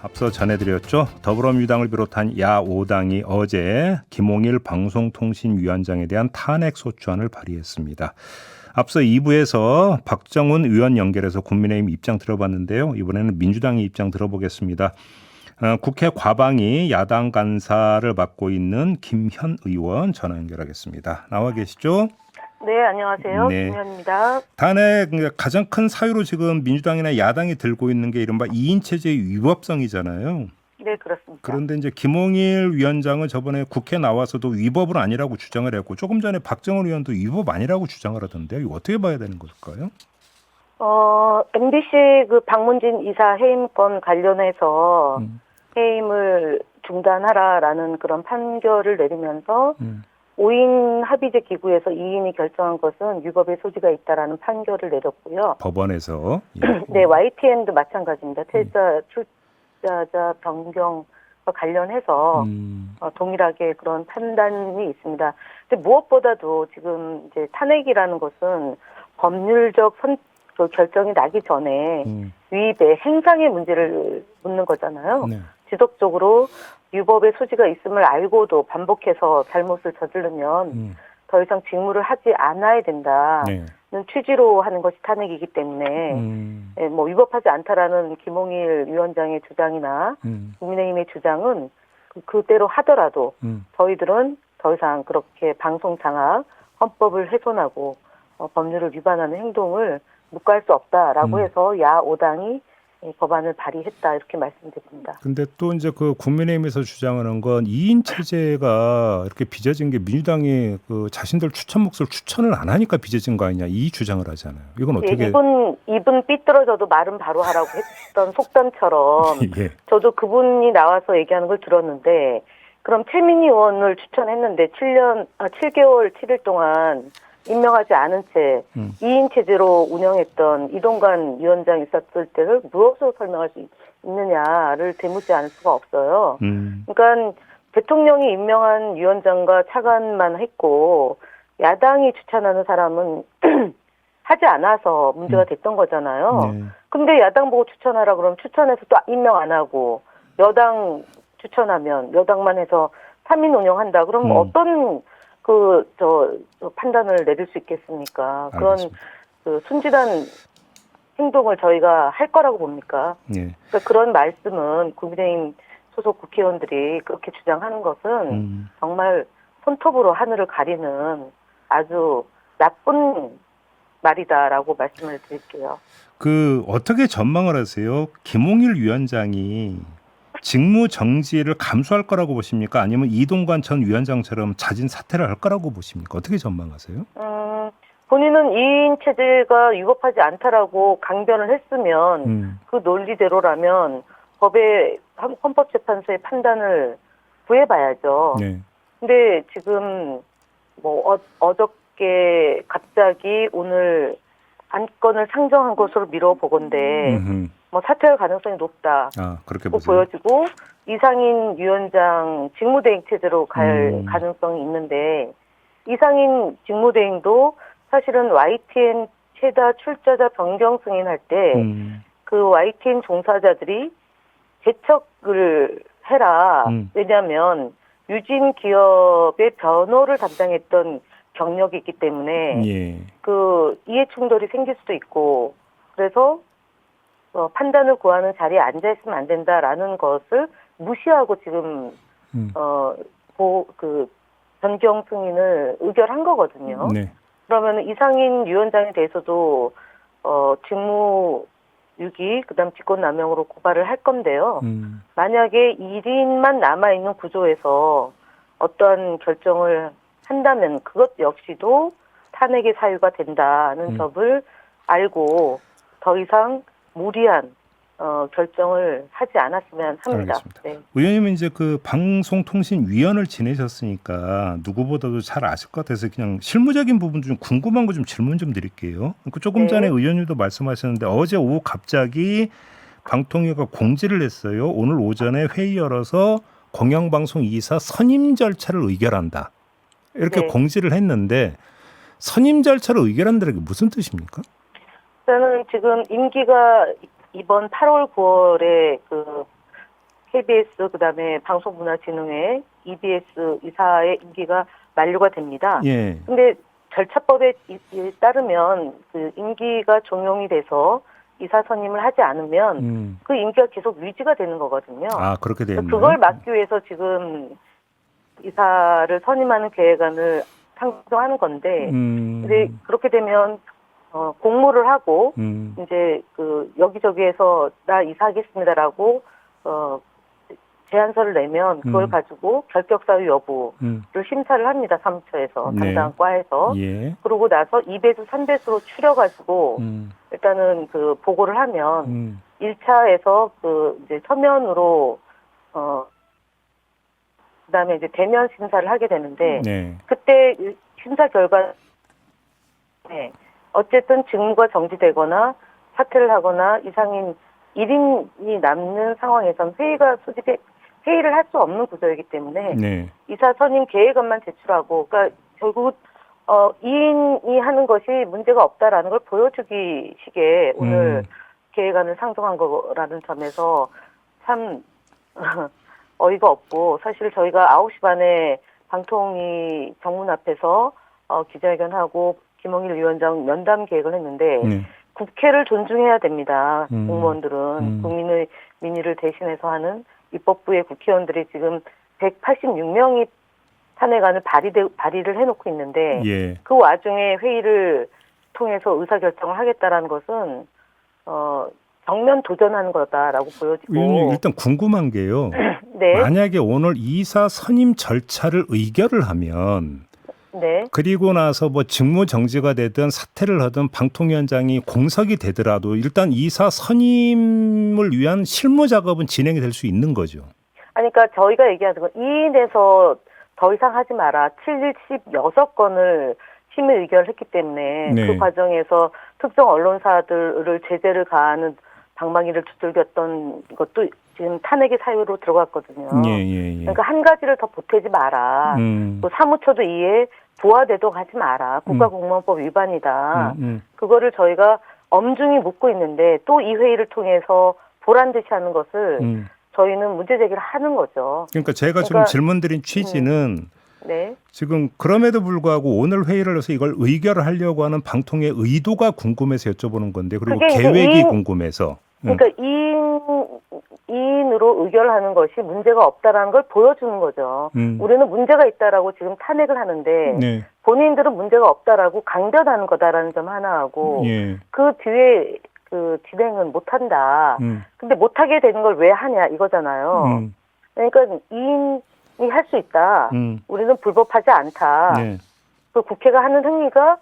앞서 전해드렸죠. 더불어민주당을 비롯한 야 5당이 어제 김홍일 방송통신위원장에 대한 탄핵소추안을 발의했습니다. 앞서 2부에서 박정훈 의원 연결해서 국민의힘 입장 들어봤는데요. 이번에는 민주당의 입장 들어보겠습니다. 국회 과방위 야당 간사를 맡고 있는 김현 의원 전화 연결하겠습니다. 나와 계시죠? 네, 안녕하세요. 네. 김현입니다. 탄핵 가장 큰 사유로 지금 민주당이나 야당이 들고 있는 게 이른바 2인 체제의 위법성이잖아요. 네, 그렇습니다. 그런데 이제 김홍일 위원장은 저번에 국회 나와서도 위법은 아니라고 주장을 했고 조금 전에 박정훈 의원도 위법 아니라고 주장을 하던데요. 이거 어떻게 봐야 되는 걸까요? MBC 그 박문진 이사 해임권 관련해서 해임을 중단하라라는 그런 판결을 내리면서 5인 합의제 기구에서 2인이 결정한 것은 위법의 소지가 있다라는 판결을 내렸고요. 법원에서. 네, YTN도 마찬가지입니다. 퇴짜, 출자자 변경과 관련해서 동일하게 그런 판단이 있습니다. 근데 무엇보다도 지금 이제 탄핵이라는 것은 법률적 그 결정이 나기 전에 위입의 행상의 문제를 묻는 거잖아요. 네. 지속적으로 위법의 소지가 있음을 알고도 반복해서 잘못을 저지르면 더 이상 직무를 하지 않아야 된다는 취지로 하는 것이 탄핵이기 때문에 뭐 위법하지 않다라는 김홍일 위원장의 주장이나 국민의힘의 주장은 그대로 하더라도 저희들은 더 이상 그렇게 방송 장악, 헌법을 훼손하고 법률을 위반하는 행동을 묵과할 수 없다라고 해서 야 5당이 법안을 발의했다 이렇게 말씀드립니다. 근데 또 이제 그 국민의힘에서 주장하는 건 2인 체제가 이렇게 빚어진 게 민주당이 그 자신들 추천 몫을 추천을 안 하니까 빚어진 거 아니냐 이 주장을 하잖아요. 이건 어떻게? 예, 이분 삐뚤어져도 말은 바로 하라고 했던 속담처럼 예. 저도 그분이 나와서 얘기하는 걸 들었는데 그럼 최민희 의원을 추천했는데 7개월 7일 동안 임명하지 않은 채 2인 체제로 운영했던 이동관 위원장 있었을 때를 무엇으로 설명할 수 있느냐를 되묻지 않을 수가 없어요. 그러니까 대통령이 임명한 위원장과 차관만 했고 야당이 추천하는 사람은 하지 않아서 문제가 됐던 거잖아요. 근데 야당 보고 추천하라 그러면 추천해서 또 임명 안 하고 여당 추천하면 여당만 해서 3인 운영한다. 그럼 어떤 판단을 내릴 수 있겠습니까? 그런 그 순진한 행동을 저희가 할 거라고 봅니까? 그러니까 그런 말씀은 국민의힘 소속 국회의원들이 그렇게 주장하는 것은 정말 손톱으로 하늘을 가리는 아주 나쁜 말이다라고 말씀을 드릴게요. 그 어떻게 전망을 하세요? 김홍일 위원장이 직무 정지를 감수할 거라고 보십니까? 아니면 이동관 전 위원장처럼 자진 사퇴를 할 거라고 보십니까? 어떻게 전망하세요? 본인은 2인 체제가 위법하지 않다라고 강변을 했으면 그 논리대로라면 헌법재판소의 판단을 구해봐야죠. 근데 지금 뭐 어저께 갑자기 오늘 안건을 상정한 것으로 미뤄보건대 뭐 사퇴할 가능성이 높다. 그렇게 보여지고 이상인 위원장 직무대행 체제로 갈 가능성이 있는데 이상인 직무대행도 사실은 YTN 최다 출자자 변경 승인할 때 그 YTN 종사자들이 제척을 해라. 왜냐하면 유진 기업의 변호를 담당했던 경력이 있기 때문에 그 이해 충돌이 생길 수도 있고 그래서 판단을 구하는 자리에 앉아 있으면 안 된다라는 것을 무시하고 지금 그 변경 승인을 의결한 거거든요. 그러면 이상인 위원장에 대해서도 직무유기 그다음 직권남용으로 고발을 할 건데요. 만약에 1인만 남아 있는 구조에서 어떠한 결정을 한다면 그것 역시도 탄핵의 사유가 된다는 점을 알고 더 이상 무리한 결정을 하지 않았으면 합니다. 알겠습니다. 의원님은 이제 그 방송통신위원을 지내셨으니까 누구보다도 잘 아실 것 같아서 그냥 실무적인 부분 좀 궁금한 거 좀 질문 좀 드릴게요. 조금 전에 의원님도 말씀하셨는데 어제 오후 갑자기 방통위가 공지를 했어요. 오늘 오전에 회의 열어서 공영방송 2사 선임 절차를 의결한다. 이렇게 공지를 했는데 선임 절차를 의결한다는 게 무슨 뜻입니까? 저는 지금 임기가 이번 8월, 9월에 그 KBS 그다음에 방송문화진흥회, EBS 이사의 임기가 만료가 됩니다. 예. 근데 절차법에 따르면 그 임기가 종용이 돼서 이사 선임을 하지 않으면 그 임기가 계속 유지가 되는 거거든요. 아, 그렇게 되어 있네요. 그걸 막기 위해서 지금 이사를 선임하는 계획안을 상정하는 건데, 근데 그렇게 되면 공모를 하고 이제 그 여기저기에서 나 이사하겠습니다라고 제안서를 내면 그걸 가지고 결격사유 여부를 심사를 합니다. 사무처에서 네. 담당 과에서. 예. 그러고 나서 2배수, 3배수로 추려가지고 일단은 그 보고를 하면 1차에서 그 이제 서면으로 그다음에 이제 대면 심사를 하게 되는데 네. 그때 심사 결과 어쨌든 직무가 정지되거나 사퇴를 하거나 이상인 1인이 남는 상황에선 회의를 할 수 없는 구조이기 때문에 네. 이사 선임 계획안만 제출하고, 그러니까 결국 2인이 하는 것이 문제가 없다라는 걸 보여주기 식의 오늘 계획안을 상정한 거라는 점에서 참 어이가 없고, 사실 저희가 9시 반에 방통위 정문 앞에서 기자회견하고 김홍일 위원장 면담 계획을 했는데 네. 국회를 존중해야 됩니다. 공무원들은 국민의 민의를 대신해서 하는 입법부의 국회의원들이 지금 186명이 탄핵안을 발의를 해놓고 있는데 예. 그 와중에 회의를 통해서 의사결정을 하겠다라는 것은 정면 도전하는 거다라고 보여지고. 위원님, 일단 궁금한 게요. 네. 만약에 오늘 이사 선임 절차를 의결을 하면 네. 그리고 나서 뭐 직무 정지가 되든 사퇴를 하든 방통위원장이 공석이 되더라도 일단 이사 선임을 위한 실무 작업은 진행이 될 수 있는 거죠. 아니, 그러니까 저희가 얘기하는 건 2인에서 더 이상 하지 마라. 76건을 심의 의결을 했기 때문에 네. 그 과정에서 특정 언론사들을 제재를 가하는 방망이를 두들겼던 것도 지금 탄핵의 사유로 들어갔거든요. 예. 그러니까 한 가지를 더 보태지 마라. 또 사무처도 이에 부하대동하지 마라. 국가공무원법 위반이다. 그거를 저희가 엄중히 묻고 있는데 또 이 회의를 통해서 보란 듯이 하는 것을 저희는 문제 제기를 하는 거죠. 그러니까 제가 지금 그러니까, 질문드린 취지는 네. 지금 그럼에도 불구하고 오늘 회의를 해서 이걸 의결을 하려고 하는 방통의 의도가 궁금해서 여쭤보는 건데, 그리고 그게 이제 계획이 궁금해서. 그러니까 2인으로 의결하는 것이 문제가 없다라는 걸 보여주는 거죠. 우리는 문제가 있다라고 지금 탄핵을 하는데 네. 본인들은 문제가 없다라고 강변하는 거다라는 점 하나 하고 예. 그 뒤에 그 진행은 못한다. 근데 못하게 되는 걸 왜 하냐 이거잖아요. 그러니까 2인이 할 수 있다. 우리는 불법하지 않다. 네. 그 국회가 하는 행위가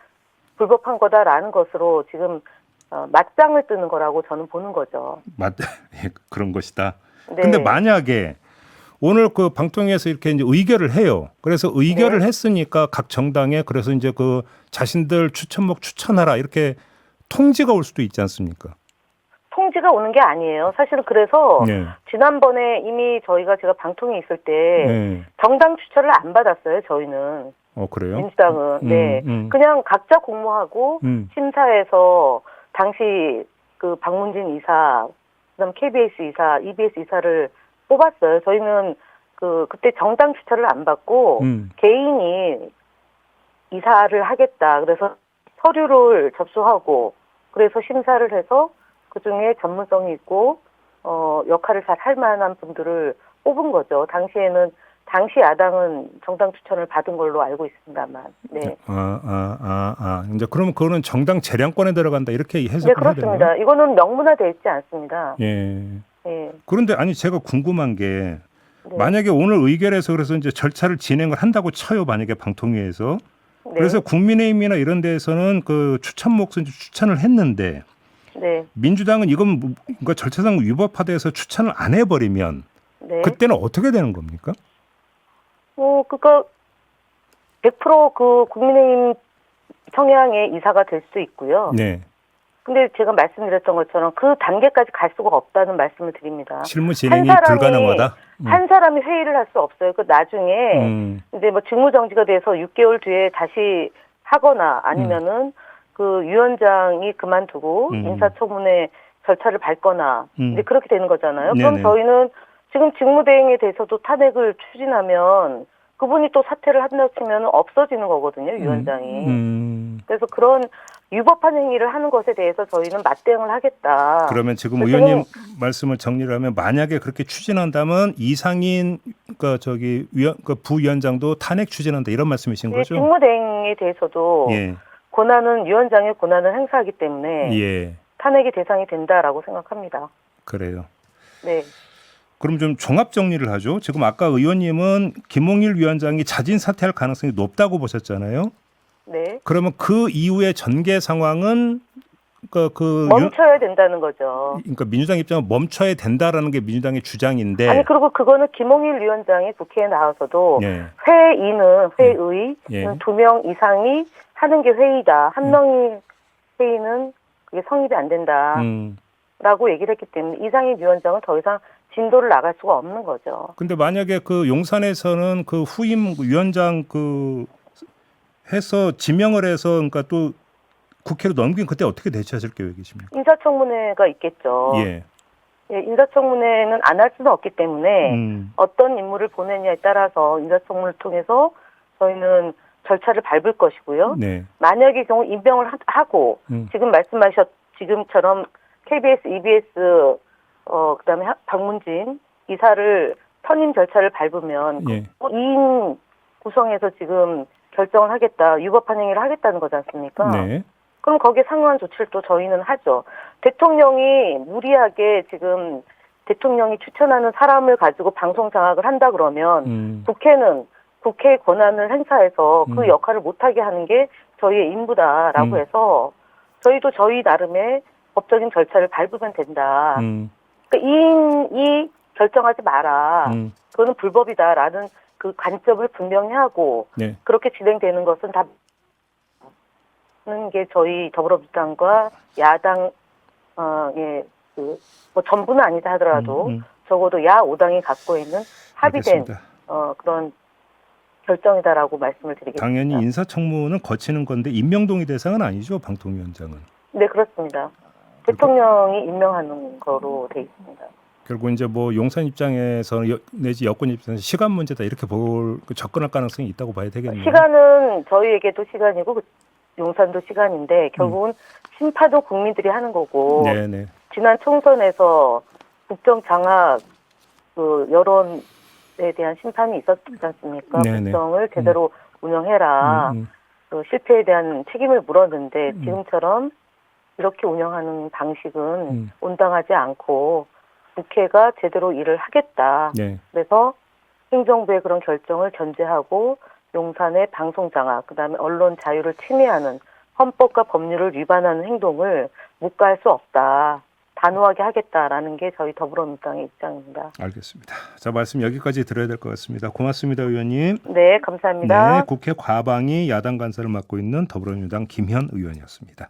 불법한 거다라는 것으로 지금 맞짱을 뜨는 거라고 저는 보는 거죠. 그런 것이다. 네. 근데 만약에 오늘 그 방통위에서 이렇게 이제 의결을 해요. 그래서 의결을 했으니까 각 정당에 그래서 이제 그 자신들 추천목 추천하라 이렇게 통지가 올 수도 있지 않습니까? 통지가 오는 게 아니에요. 사실은 그래서 네. 지난번에 이미 제가 방통위에 있을 때 네. 정당 추천을 안 받았어요. 저희는. 그래요? 민주당은. 네. 그냥 각자 공모하고 심사해서 당시 그 박문진 이사, 그다음 KBS 이사, EBS 이사를 뽑았어요. 저희는 그때 정당 추천을 안 받고 개인이 이사를 하겠다. 그래서 서류를 접수하고 그래서 심사를 해서 그중에 전문성이 있고 역할을 잘 할 만한 분들을 뽑은 거죠. 당시 야당은 정당 추천을 받은 걸로 알고 있습니다만. 네. 이제 그러면 그거는 정당 재량권에 들어간다 이렇게 해석을 네, 그렇습니다. 이거는 명문화되어 있지 않습니다. 예. 네. 그런데 아니 제가 궁금한 게 네. 만약에 오늘 의결해서 그래서 이제 절차를 진행을 한다고 쳐요. 만약에 방통위에서. 네. 그래서 국민의힘이나 이런 데에서는 그 추천 몫을 추천을 했는데 네. 민주당은 이건 그러니까 절차상 위법하다 해서 추천을 안 해버리면 네. 그때는 어떻게 되는 겁니까? 그거 100% 그 국민의힘 성향의 이사가 될 수도 있고요. 네. 근데 제가 말씀드렸던 것처럼 그 단계까지 갈 수가 없다는 말씀을 드립니다. 실무 진행이 불가능하다. 한 사람이 회의를 할 수 없어요. 그 나중에 이제 뭐 직무 정지가 돼서 6개월 뒤에 다시 하거나 아니면은 그 위원장이 그만두고 인사청문회 절차를 밟거나 이제 그렇게 되는 거잖아요. 네네. 그럼 저희는 지금 직무대행에 대해서도 탄핵을 추진하면 그분이 또 사퇴를 한다 치면 없어지는 거거든요, 위원장이. 그래서 그런 위법한 행위를 하는 것에 대해서 저희는 맞대응을 하겠다. 그러면 지금 그래서 의원님 말씀을 정리를 하면 만약에 그렇게 추진한다면 이상인 그 부위원장도 탄핵 추진한다 이런 말씀이신 네, 거죠? 직무대행에 대해서도 예. 권한은 위원장의 권한을 행사하기 때문에 예. 탄핵의 대상이 된다라고 생각합니다. 그래요. 네. 그럼 좀 종합 정리를 하죠. 지금 아까 의원님은 김홍일 위원장이 자진 사퇴할 가능성이 높다고 보셨잖아요. 네. 그러면 그 이후의 전개 상황은 멈춰야 된다는 거죠. 그러니까 민주당 입장은 멈춰야 된다라는 게 민주당의 주장인데. 아니 그리고 그거는 김홍일 위원장이 국회에 나와서도 예. 회의는 예. 2명 이상이 하는 게 회의다. 한 명이 회의는 그게 성립이 안 된다라고 얘기를 했기 때문에 이상인 위원장은 더 이상 진도를 나갈 수가 없는 거죠. 근데 만약에 그 용산에서는 그 후임 위원장 해서 지명을 해서 그러니까 또 국회로 넘긴 그때 어떻게 대처하실 계획이십니까? 인사청문회가 있겠죠. 예. 예, 인사청문회는 안 할 수는 없기 때문에 어떤 인물을 보내냐에 따라서 인사청문을 통해서 저희는 절차를 밟을 것이고요. 네. 만약의 경우 임명을 하고 지금 지금처럼 KBS, EBS 그다음에 박문진 이사를 선임 절차를 밟으면 예. 2인 구성해서 지금 결정을 하겠다, 위법한 행위를 하겠다는 거지 않습니까? 네. 그럼 거기에 상응한 조치를 또 저희는 하죠. 대통령이 무리하게 지금 대통령이 추천하는 사람을 가지고 방송 장악을 한다 그러면 국회는 국회의 권한을 행사해서 그 역할을 못하게 하는 게 저희의 임무다라고 해서 저희도 저희 나름의 법적인 절차를 밟으면 된다. 그러니까 2인이 결정하지 마라. 그거는 불법이다라는 그 관점을 분명히 하고 네. 그렇게 진행되는 것은 다 하는 게 저희 더불어민주당과 야당 뭐 전부는 아니다 하더라도 적어도 야 5당이 갖고 있는 합의된 알겠습니다. 그런 결정이다라고 말씀을 드리겠습니다. 당연히 인사청문은 거치는 건데 임명동의 대상은 아니죠, 방통위원장은. 네, 그렇습니다. 대통령이 임명하는 거로 돼 있습니다. 결국 이제 뭐 용산 입장에서는 내지 여권 입장에서 시간 문제다 이렇게 접근할 가능성이 있다고 봐야 되겠네요. 시간은 저희에게도 시간이고 용산도 시간인데 결국은 심판도 국민들이 하는 거고 네네. 지난 총선에서 국정 장악 여론에 대한 심판이 있었지 않습니까? 네네. 국정을 제대로 운영해라. 또 실패에 대한 책임을 물었는데 지금처럼 이렇게 운영하는 방식은 온당하지 않고 국회가 제대로 일을 하겠다. 네. 그래서 행정부의 그런 결정을 견제하고 용산의 방송 장악, 그다음에 언론 자유를 침해하는 헌법과 법률을 위반하는 행동을 묵과할 수 없다. 단호하게 하겠다라는 게 저희 더불어민주당의 입장입니다. 알겠습니다. 자, 말씀 여기까지 들어야 될 것 같습니다. 고맙습니다, 의원님. 네, 감사합니다. 네, 국회 과방위 야당 간사를 맡고 있는 더불어민주당 김현 의원이었습니다.